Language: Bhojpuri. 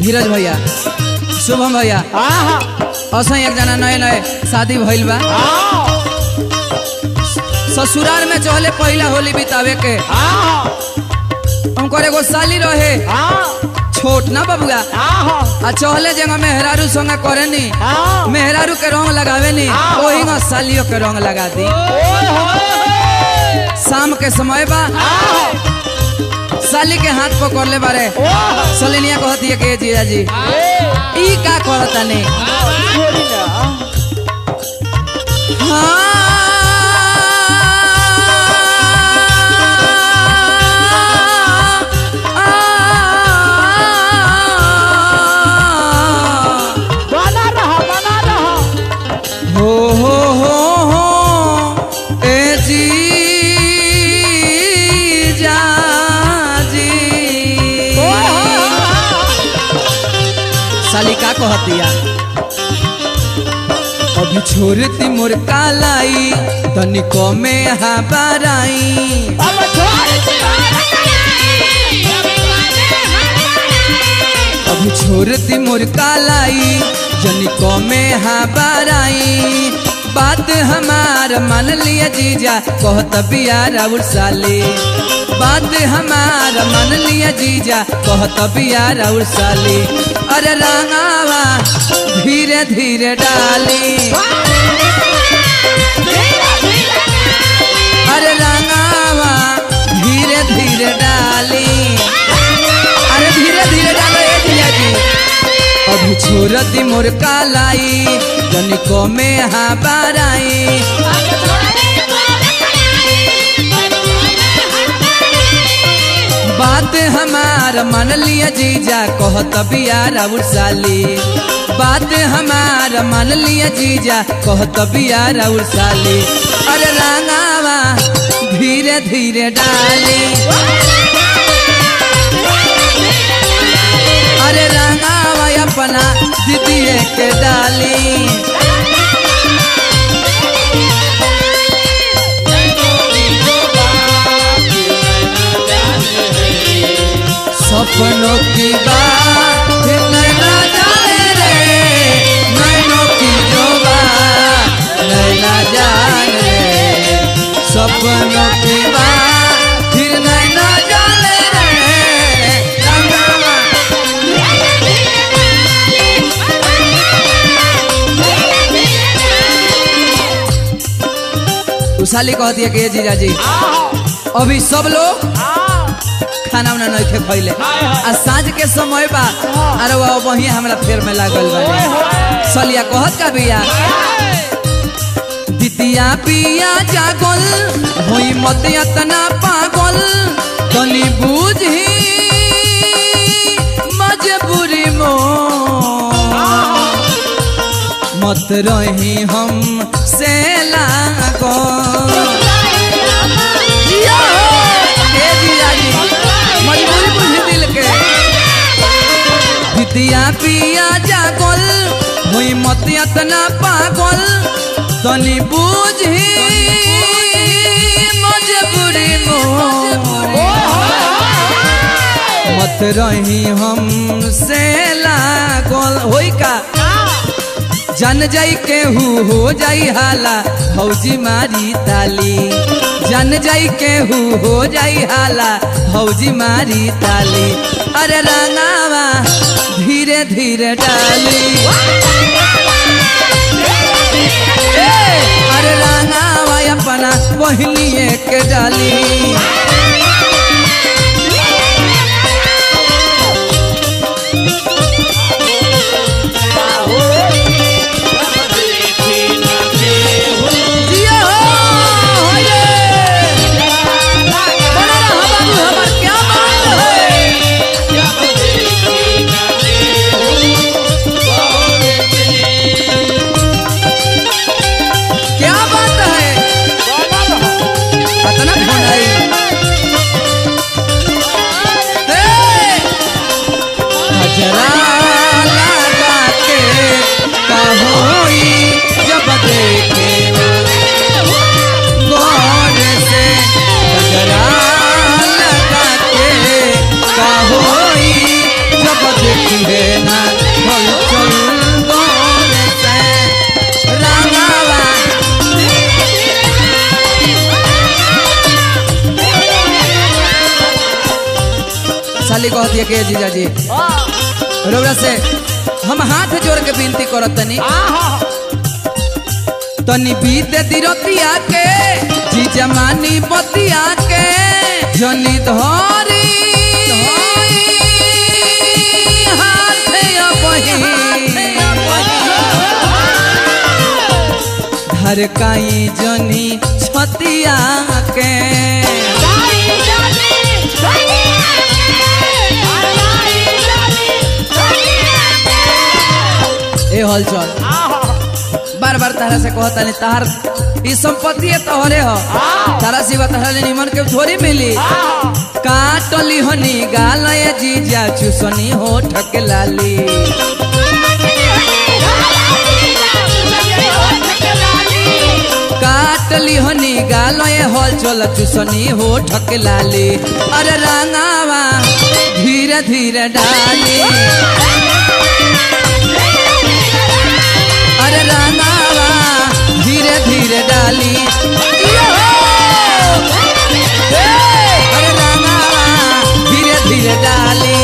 धीरज भैया, शुभम भैया, असं एक जना नए नए शादी भइल बा। ससुराल में चले पहला होली बितावे के उनकर एगो साली रहे छोट ना बबुआ आ चहले जगह मेहरारू संग करे नी मेहरारू के रंग लगावे नी वही में सालियों के रंग लगा दी। शाम के समय बा साली के हाथ पकड़ ले बारे सलिनिया कहती है के जीजा जी ई का करता नहीं साली का कहतिया अभी छोड़ती मोर कालाई तनिको में हाबराई अभी छोड़ती मोर कालाई जनिको में हाबराई बात हमार मान लिया जीजा कहत बिया राउर साली बात हमार मान लिया जीजा कहत बिया राउर साली अरे रंगावा धीरे धीरे डाली अरे रंगावा धीरे धीरे डाली अरे धीरे धीरे डालो जीजा जी अभी छोड़ती मोर कालाई जनिको में हाबराई बात हमार मान लिया जीजा कहत बिया राउर साली बात हमार मान लिया जीजा कहत बिया राउर साली अरे रंगावा धीरे धीरे डाली अरे रंगावा अपना दीदी के डाली सपनों की बात नैना जाने रे नैनों की जो बात नैना जाने रे सपनों की बात फिर नैना जाने रे उसाली कहती है कि जीजा जी अभी सब लोग खाना उना नहीं थे खैले आ साँझ के समय बा अरे वही हमरा फेर में लागल बा सलिया कहत का बिया दितिया पिया जागल होई मत इतना पागल तनी बुझी मजबूरी मो मत रही हम से लागो मजबूरी बुझी दिल के दितिया पिया जागल हुई मत इतना पागल तनी बुझी मजबूरी मत रही हम से लागल होई का जन जाई के हो जाई हाला भौजी मारी ताली जन जाई के हो जाई हाला भौजी मारी ताली अरे रंगावा धीरे धीरे डाली अरे रंगावा अपना बहनिए के डाली है साली कहती है के जीजा जी रउरा से हम हाथ जोड़ के विनती करत तनी तनी बीते दिरतिया के जीजा मानी बतिया के जनी धरी हाथ धरकाई जनी छतिया के ए हल चल बार बार तारा से कहता नहीं तार ई संपत्ति है तोहरे हो तारा सिवा तारा ले निमन के थोड़ी मिली काटली हनी गाल ये जीजा चुसनी होठ के लाली काटली हनी गाल ये हल चल चुसनी होठ के लाली अरे रंगावा धीरे धीरे डाली अरे रंगावा धीरे धीरे डाली अरे रंगावा धीरे धीरे डाली